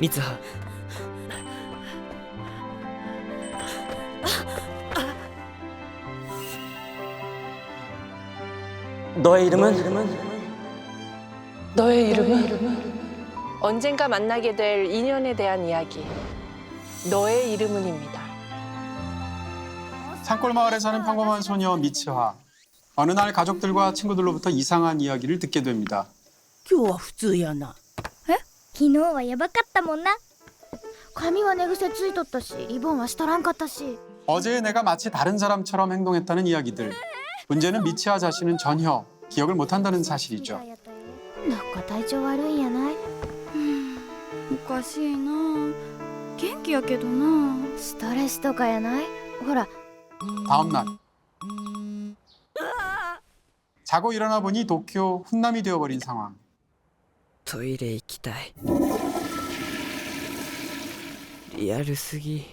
三葉。너의 이름은? 너의 이름은? 언젠가 만나게 될 인연에 대한 이야기. 너의 이름은입니다. 산골 마을에 사는 평범한 소녀 미츠하. 어느 날 가족들과 친구들로부터 이상한 이야기를 듣게 됩니다. 今日は普通やな。昨日はやばかったもんな。髪は寝癖ついとったし、リボンはしとらんかったし。 어제 내가 마치 다른 사람처럼 행동했다는 이야기들. 문제는 미츠하 자신은 전혀 기억을 못한다는 사실이죠. なんか体調悪いんやない？おかしいな。元気やけどな。ストレスとかやない？ほら。 다음 날. 자고 일어나 보니 도쿄 훈남이 되어버린 상황. トイレ行きたい。リアルすぎ。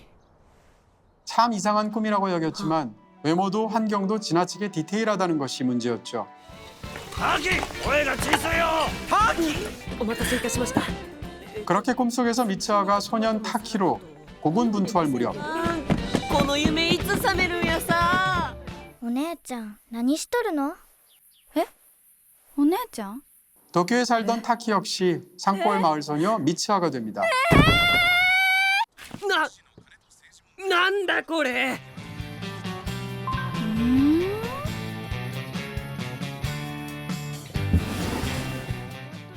참 이상한 꿈이라고 여겼지만 외모도 환경도 지나치게 디테일하다는 것이 문제였죠. お待たせいたしました。 그렇게 꿈속에서 미츠하가 소년 타키로 고군분투할 무렵 この夢いつ覚めるんやさ。お姉ちゃん、何しとるの？お姉ちゃん？ 도쿄에 살던 타키 역시 산골 마을 소녀 미츠하가 됩니다. なんだこれ。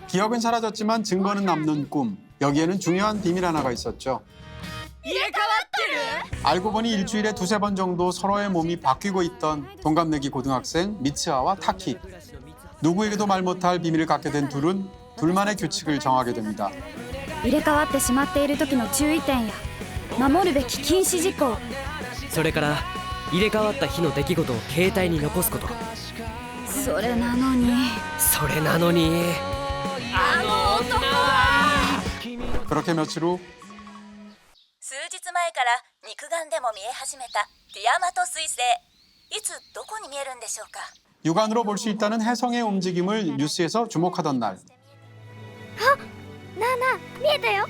기억은 사라졌지만 증거는 남는 꿈. 여기에는 중요한 비밀 하나가 있었죠. 알고 보니 일주일에 두세 번 정도 서로의 몸이 바뀌고 있던 동갑내기 고등학생 미츠하와 타키. 누구에게도 말 못할 비밀을 갖게 된 둘은 둘만의 규칙을 정하게 됩니다. 入れ替わってしまっている時の注意点や守るべき禁止事項。それから入れ替わった日の出来事を携帯に残すこと。それなのに。それなのに。 그렇게 며칠 후 数日前から肉眼でも見え始めたティアマト彗星。いつどこに見えるんでしょうか。 육안으로 볼 수 있다는 혜성의 움직임을 뉴스에서 주목하던 날. なあなあ、見えたよ。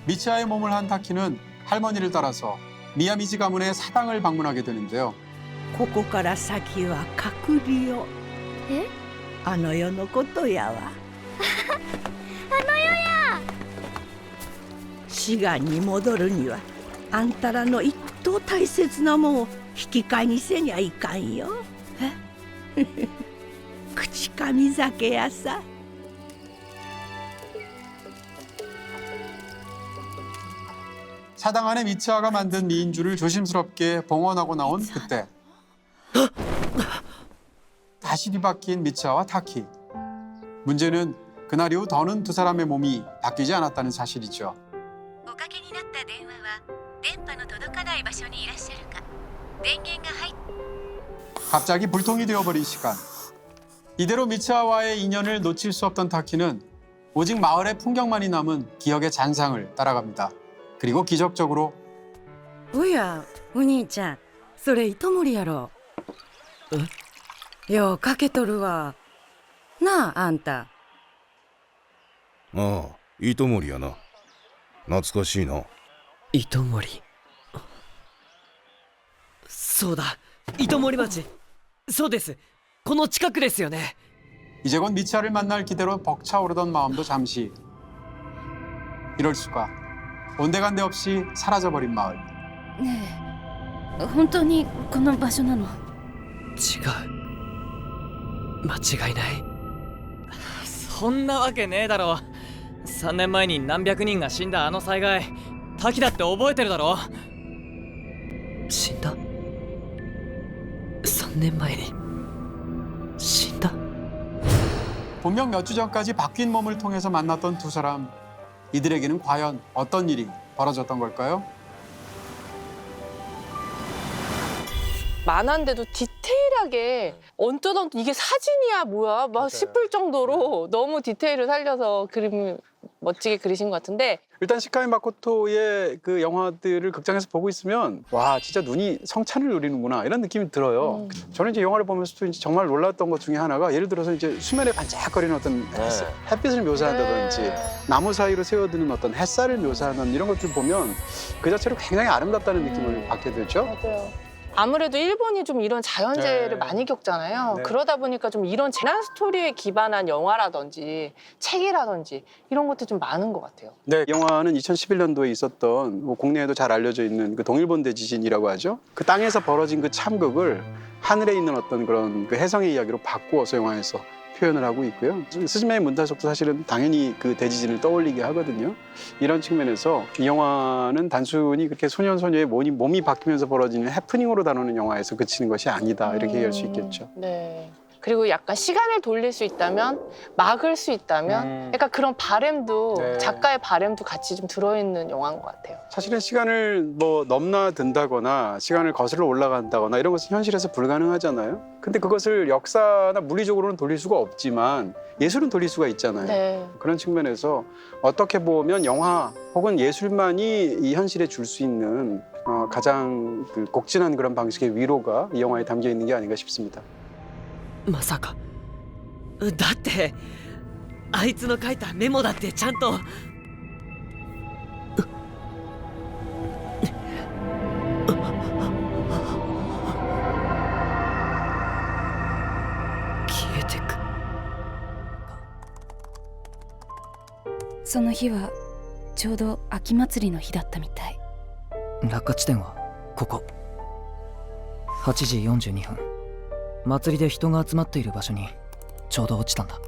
미츠하의 몸을 한 타키는 할머니를 따라서 미야미지 가문의 사당을 방문하게 되는데요. ここから先は隔離を。え？あの世のことやわ。あの世や。滋賀に戻るにはあんたらの一等大切なもんを引き換えにせにゃいかんよ。え？口噛酒やさ。 사당 안에 미츠하가 만든 미인주를 조심스럽게 봉헌하고 나온 그때 다시 뒤바뀐 미츠하와 타키. 문제는 그날 이후 더는 두 사람의 몸이 바뀌지 않았다는 사실이죠. おかけになった電話は電波の届かない場所にいらっしゃるか。電源が入っ 갑자기 불통이 되어버린 시간. 이대로 미츠하와의 인연을 놓칠 수 없던 타키는 오직 마을의 풍경만이 남은 기억의 잔상을 따라갑니다. 그리고 기적적으로 おや、お兄ちゃん、それ糸森やろ。ようかけとるわ。なあ、あんた。ああ、糸森やな。懐かしいな。糸森。そうだ、糸森町。そうです。この近くですよね。 이제 곧 미츠하를 만날 기대로 벅차오르던 마음도 잠시. 이럴 수가. 온데간데 없이 사라져버린 마을. ねえ、本当にこの場所なの？違う。間違いない。そんなわけねえだろ。3年前に何百人が死んだあの災害、滝だって覚えてるだろ。死んだ ?3年前に死んだ? 분명 몇 주 전까지 바뀐 몸을 통해서 만났던 두 사람. 이들에게는 과연 어떤 일이 벌어졌던 걸까요? 만화인데도 디테일하게 언뜻 이게 사진이야 뭐야 막 싶을 정도로 너무 디테일을 살려서 그림을 멋지게 그리신 것 같은데 일단 시카이 마코토의 그 영화들을 극장에서 보고 있으면 와 진짜 눈이 성찬을 누리는구나 이런 느낌이 들어요. 저는 이제 영화를 보면서도 이제 정말 놀랐던 것 중에 하나가 예를 들어서 이제 수면에 반짝거리는 어떤 햇빛을 묘사한다든지 나무 사이로 새어드는 어떤 햇살을 묘사하는 이런 것들 보면 그 자체로 굉장히 아름답다는 느낌을 받게 되죠. 맞아요. 아무래도 일본이 좀 이런 자연재해를 네. 많이 겪잖아요. 네. 그러다 보니까 좀 이런 재난 스토리에 기반한 영화라든지 책이라든지 이런 것도 좀 많은 것 같아요. 네, 영화는 2011년도에 있었던 뭐 국내에도 잘 알려져 있는 그 동일본 대지진이라고 하죠. 그 땅에서 벌어진 그 참극을 하늘에 있는 어떤 그런 그 해성의 이야기로 바꾸어서 영화에서 표현을 하고 있고요. 스즈메의 문타속도 사실은 당연히 그 대지진을 떠올리게 하거든요. 이런 측면에서 이 영화는 단순히 그렇게 소년소녀의 몸이 바뀌면서 벌어지는 해프닝으로 다루는 영화에서 그치는 것이 아니다 이렇게 얘기할 수 있겠죠. 네. 그리고 약간 시간을 돌릴 수 있다면 막을 수 있다면 약간 그런 바램도 네. 작가의 바램도 같이 좀 들어있는 영화인 것 같아요. 사실은 시간을 뭐 넘나든다거나 시간을 거슬러 올라간다거나 이런 것은 현실에서 불가능하잖아요. 근데 그것을 역사나 물리적으로는 돌릴 수가 없지만 예술은 돌릴 수가 있잖아요. 네. 그런 측면에서 어떻게 보면 영화 혹은 예술만이 이 현실에 줄 수 있는 가장 그 곡진한 그런 방식의 위로가 이 영화에 담겨 있는 게 아닌가 싶습니다. まさかだってあいつの書いたメモだってちゃんと消えてくその日はちょうど秋祭りの日だったみたい。落下地点はここ8時42分祭りで人が集まっている場所にちょうど落ちたんだ。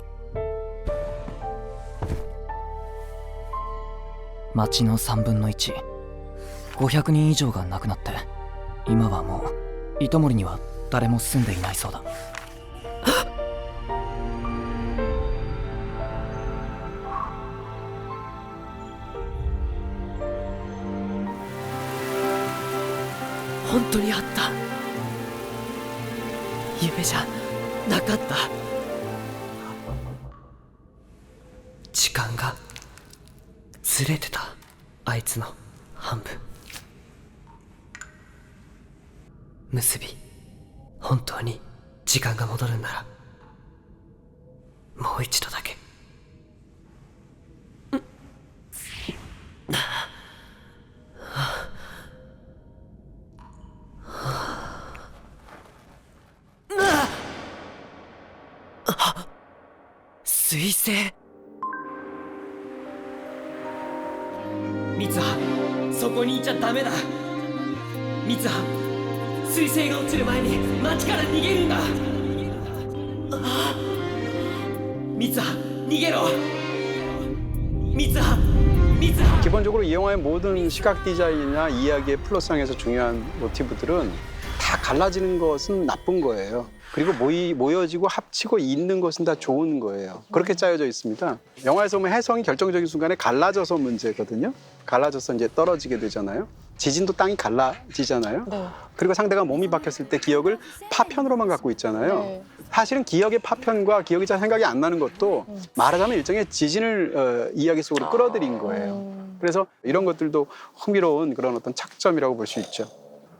町の3分の1、500人以上が亡くなって今はもう糸守には誰も住んでいないそうだ。本当にあった。夢じゃなかった。時間がずれてた。あいつの半分。結び、本当に時間が戻るんならもう一度だけ。彗星。ミツハ、そこにいちゃダメだ。ミツハ、彗星が落ちる前に町から逃げるんだ。ミツハ、逃げろ。ミツハ、ミツハ。 기본적으로 이 영화의 모든 시각 디자인이나 이야기의 플롯상에서 중요한 모티브들은 다 갈라지는 것은 나쁜 거예요. 그리고 모여지고 합치고 있는 것은 다 좋은 거예요. 그렇게 짜여져 있습니다. 영화에서 보면 해성이 결정적인 순간에 갈라져서 문제거든요. 갈라져서 이제 떨어지게 되잖아요. 지진도 땅이 갈라지잖아요. 네. 그리고 상대가 몸이 바뀌었을 때 기억을 파편으로만 갖고 있잖아요. 네. 사실은 기억의 파편과 기억이 잘 생각이 안 나는 것도 말하자면 일종의 지진을 이야기 속으로 끌어들인 거예요. 그래서 이런 것들도 흥미로운 그런 어떤 착점이라고 볼 수 있죠.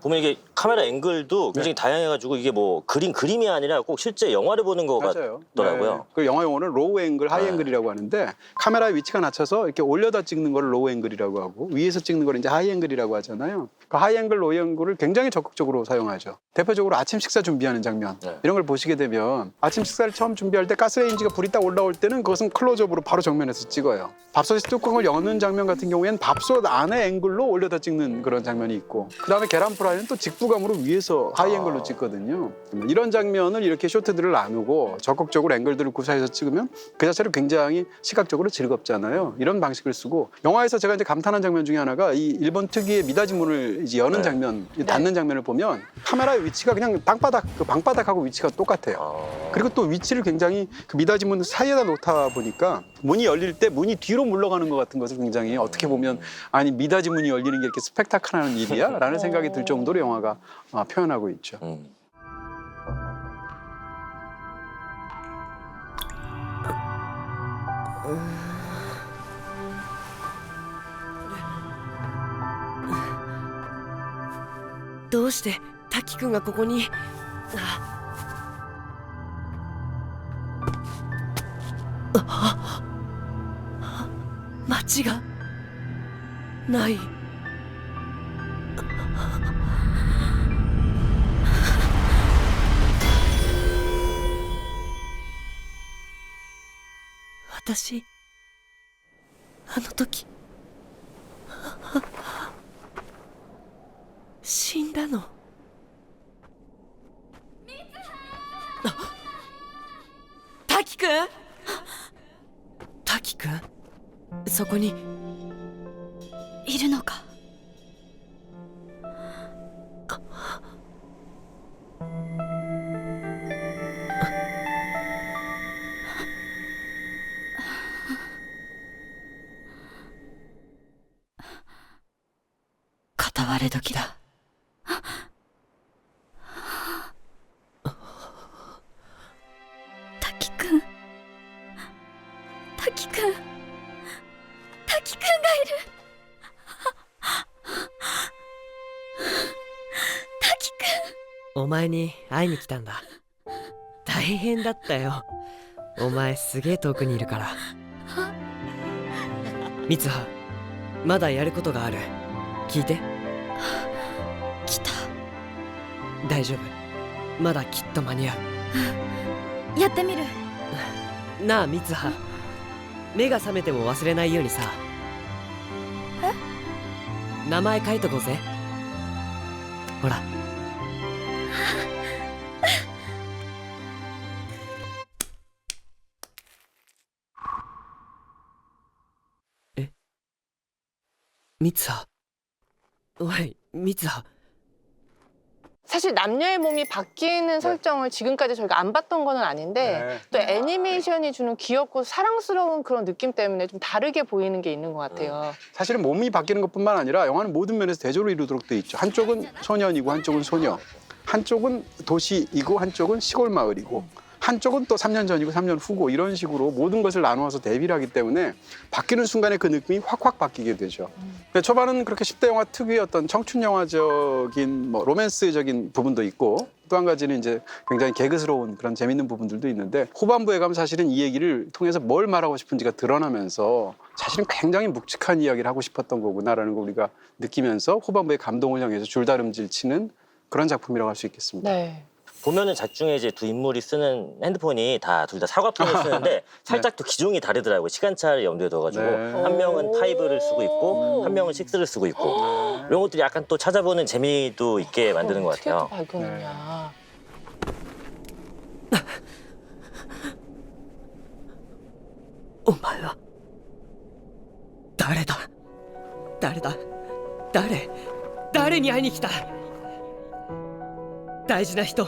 보면 이게 카메라 앵글도 굉장히 다양해가지고 이게 뭐 그림이 아니라 꼭 실제 영화를 보는 것 같더라고요. 네. 그 영화 용어는 로우 앵글, 하이 앵글이라고 하는데 카메라의 위치가 낮춰서 이렇게 올려다 찍는 걸 로우 앵글이라고 하고 위에서 찍는 걸 이제 하이 앵글이라고 하잖아요. 그 하이 앵글, 로우 앵글을 굉장히 적극적으로 사용하죠. 대표적으로 아침 식사 준비하는 장면 이런 걸 보시게 되면 아침 식사를 처음 준비할 때 가스레인지가 불이 딱 올라올 때는 그것은 클로즈업으로 바로 정면에서 찍어요. 밥솥의 뚜껑을 여는 장면 같은 경우에는 밥솥 안에 앵글로 올려다 찍는 그런 장면이 있고 그다음에 계란 프라이는 또 직부감으로 위에서 하이 앵글로 찍거든요. 이런 장면을 이렇게 쇼트들을 나누고 적극적으로 앵글들을 구사해서 찍으면 그 자체로 굉장히 시각적으로 즐겁잖아요. 이런 방식을 쓰고 영화에서 제가 이제 감탄한 장면 중에 하나가 이 일본 특유의 미닫이 문을 이제 여는 장면, 닫는 장면을 보면 카메라의 위치가 그냥 방바닥하고 위치가 똑같아요. 그리고 또 위치를 굉장히 그 미닫이 문 사이에다 놓다 보니까 문이 열릴 때 문이 뒤로 물러가는 것 같은 것을 굉장히 어떻게 보면 아니 미닫이 문이 열리는 게 이렇게 스펙타클한 일이야? 라는 생각이 들 정도로 영화가 표현하고 있죠. どうして滝くんがここに。町がない。私あの時死んだの。滝くん、滝くん、そこにいるのか。片割れ時だ。滝くん、滝くん、滝くんがいる。滝くん、お前に会いに来たんだ。大変だったよ。お前すげえ遠くにいるから。三葉、まだやることがある。聞いて。来た。大丈夫、まだきっと間に合う。やってみる。なあ三葉、目が覚めても忘れないようにさ。名前書いとこうぜ。ほら。三葉、おい三葉。 사실 남녀의 몸이 바뀌는 설정을 지금까지 저희가 안 봤던 건 아닌데 또 애니메이션이 주는 귀엽고 사랑스러운 그런 느낌 때문에 좀 다르게 보이는 게 있는 것 같아요. 사실은 몸이 바뀌는 것뿐만 아니라 영화는 모든 면에서 대조를 이루도록 돼 있죠. 한쪽은 소년이고 한쪽은 소녀, 한쪽은 도시이고 한쪽은 시골 마을이고 한쪽은 또 3년 전이고 3년 후고 이런 식으로 모든 것을 나누어서 대비를 하기 때문에 바뀌는 순간에 그 느낌이 확확 바뀌게 되죠. 초반은 그렇게 10대 영화 특유의 어떤 청춘 영화적인 뭐 로맨스적인 부분도 있고 또 한 가지는 이제 굉장히 개그스러운 그런 재밌는 부분들도 있는데 후반부에 가면 사실은 이 얘기를 통해서 뭘 말하고 싶은지가 드러나면서 사실은 굉장히 묵직한 이야기를 하고 싶었던 거구나라는 걸 우리가 느끼면서 후반부에 감동을 향해서 줄다름질 치는 그런 작품이라고 할 수 있겠습니다. 네. 보면은 작중에 이제 두 인물이 쓰는 핸드폰이 다 둘 다 사과폰을 쓰는데 살짝 또 기종이 다르더라고요. 시간차를 염두에 둬가지고 한 명은 5를 쓰고 있고 한 명은 6를 쓰고 있고 이런 것들이 약간 또 찾아보는 재미도 있게 만드는 것 같아요. 어떻게 또 발견했냐. お前は誰だ？誰だ？誰に会いに来た？大事な人、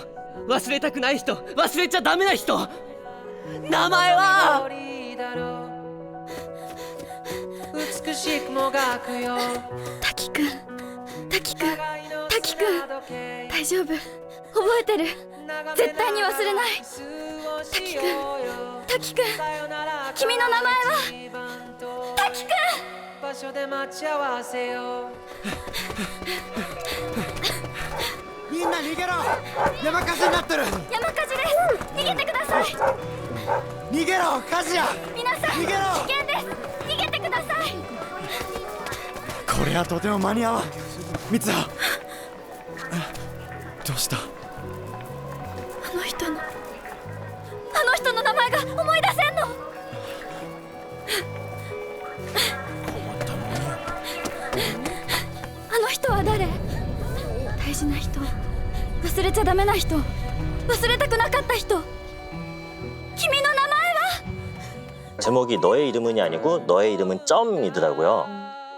忘れたくない人、忘れちゃダメな人。名前は滝くん、滝くん、滝くん、大丈夫、覚えてる、絶対に忘れない。滝くん、滝くん、君の名前は滝くん。みんな逃げろ！山火事になってる！山火事です！逃げてください！逃げろ！火事や！皆さん、逃げろ！危険です！逃げてください！これはとても間に合わん。三葉、どうした？あの人の名前が思い出せんの。あの人は誰？大事な人、忘れちゃダメな人、忘れたくなかった人。君の名前は？ 제목이 너의 이름은이 아니고 너의 이름은 점이더라고요.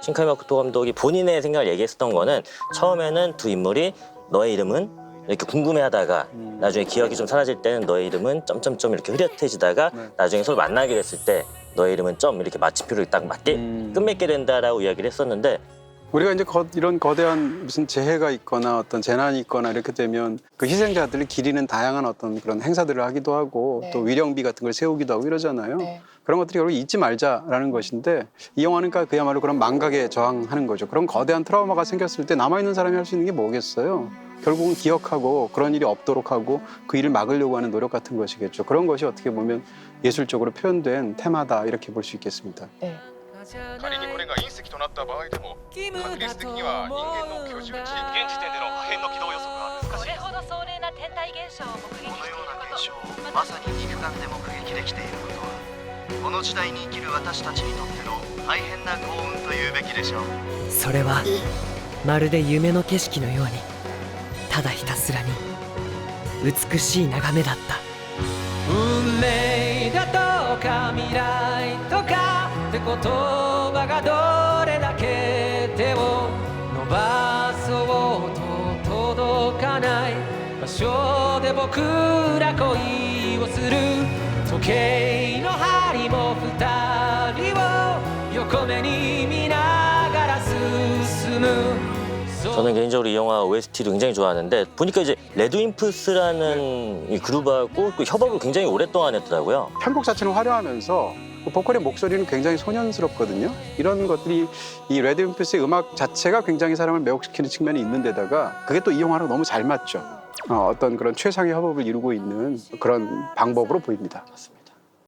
신카이 마코토 감독이 본인의 생각을 얘기했었던 거는 처음에는 두 인물이 너의 이름은 이렇게 궁금해하다가 나중에 기억이 좀 사라질 때는 너의 이름은 점점점 이렇게 흐릿해지다가 나중에 서로 만나게 됐을 때 너의 이름은 점 이렇게 마침표를 딱 맞게 끝맺게 된다라고 이야기를 했었는데 우리가 이제 이런 거대한 무슨 재해가 있거나 어떤 재난이 있거나 이렇게 되면 그 희생자들을 기리는 다양한 어떤 그런 행사들을 하기도 하고 네. 또 위령비 같은 걸 세우기도 하고 이러잖아요. 네. 그런 것들이 결국 잊지 말자라는 것인데 이 영화는 그러니까 그야말로 그런 망각에 저항하는 거죠. 그런 거대한 트라우마가 생겼을 때 남아있는 사람이 할 수 있는 게 뭐겠어요? 결국은 기억하고 그런 일이 없도록 하고 그 일을 막으려고 하는 노력 같은 것이겠죠. 그런 것이 어떻게 보면 예술적으로 표현된 테마다 이렇게 볼 수 있겠습니다. 네. 仮にこれが隕石となった場合でも確率的には人間の居住地現時点での破片の軌道予測は難しい。これほど壮麗な天体現象を目撃していること現象をまさに肉眼で目撃できていることはこの時代に生きる私たちにとっての大変な幸運というべきでしょう。それはまるで夢の景色のようにただひたすらに美しい眺めだった。運命だとか未来とかって言葉がどれだけ手を伸ばそうと届かない場所で僕ら恋をする時計の針も二人を横目に見ながら進む 저는 개인적으로 이 영화 OST를 굉장히 좋아하는데 보니까 이제 레드임프스라는 이 그룹하고 또 협업을 굉장히 오랫동안 했더라고요. 편곡 자체는 화려하면서 보컬의 목소리는 굉장히 소년스럽거든요. 이런 것들이 이 레드임프스의 음악 자체가 굉장히 사람을 매혹시키는 측면이 있는 데다가 그게 또 이 영화랑 너무 잘 맞죠. 어떤 그런 최상의 협업을 이루고 있는 그런 방법으로 보입니다.